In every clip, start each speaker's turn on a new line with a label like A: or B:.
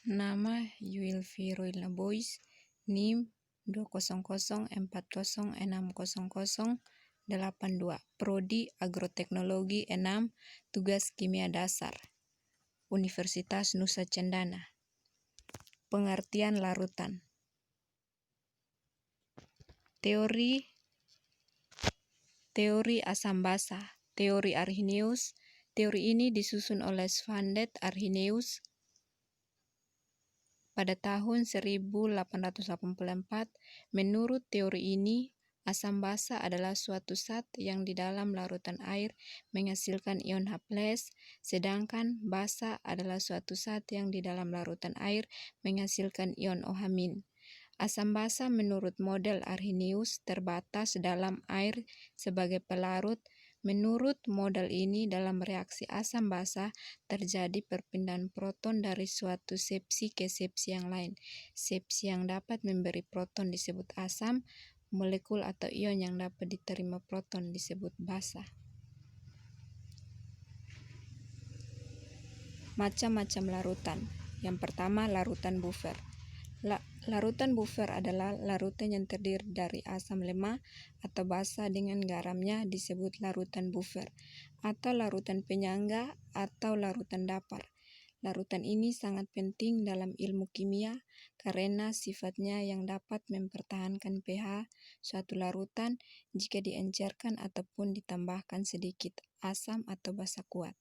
A: Nama Yulvi Royla Boys, NIM 200406082, Prodi Agroteknologi 6, Tugas Kimia Dasar, Universitas Nusa Cendana. Pengertian larutan. Teori asam basa. Teori Arrhenius. Teori ini disusun oleh Svandet Arrhenius pada tahun 1884. Menurut teori ini, asam basa adalah suatu zat yang di dalam larutan air menghasilkan ion H+, sedangkan basa adalah suatu zat yang di dalam larutan air menghasilkan ion OH-. Asam basa menurut model Arrhenius terbatas dalam air sebagai pelarut. Menurut model ini, dalam reaksi asam basa terjadi perpindahan proton dari suatu sepsi ke sepsi yang lain. Sepsi yang dapat memberi proton disebut asam, molekul atau ion yang dapat diterima proton disebut basa. Macam-macam larutan. Yang pertama, larutan buffer. Larutan buffer adalah larutan yang terdiri dari asam lemah atau basa dengan garamnya disebut larutan buffer, atau larutan penyangga atau larutan datar. Larutan ini sangat penting dalam ilmu kimia karena sifatnya yang dapat mempertahankan pH suatu larutan jika diencerkan ataupun ditambahkan sedikit asam atau basa kuat.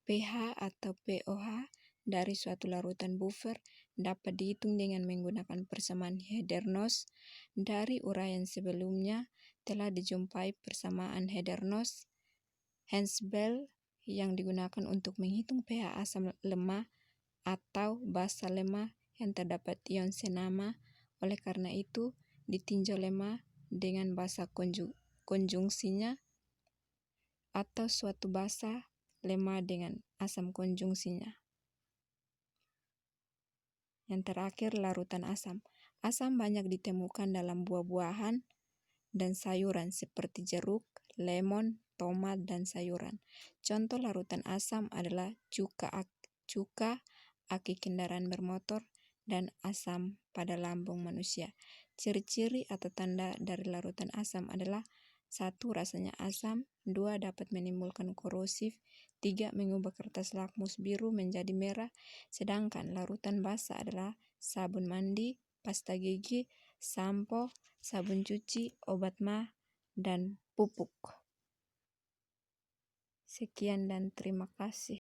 A: pH atau pOH dari suatu larutan buffer dapat dihitung dengan menggunakan persamaan Header-Noss. Dari uraian sebelumnya telah dijumpai persamaan Header-Noss-Hensbell yang digunakan untuk menghitung pH asam lemah atau basa lemah yang terdapat ion senama. Oleh karena itu, ditinjau lemah dengan basa konjungsinya atau suatu basa lemah dengan asam konjungsinya. Yang terakhir, larutan asam. Asam banyak ditemukan dalam buah-buahan dan sayuran seperti jeruk, lemon, tomat, dan sayuran. Contoh larutan asam adalah cuka, aki kendaraan bermotor, dan asam pada lambung manusia. Ciri-ciri atau tanda dari larutan asam adalah 1. Rasanya asam. 2. Dapat menimbulkan korosif. 3. Mengubah kertas lakmus biru menjadi merah. Sedangkan larutan basa adalah sabun mandi, pasta gigi, sampo, sabun cuci, obat mah, dan pupuk. Sekian dan terima kasih.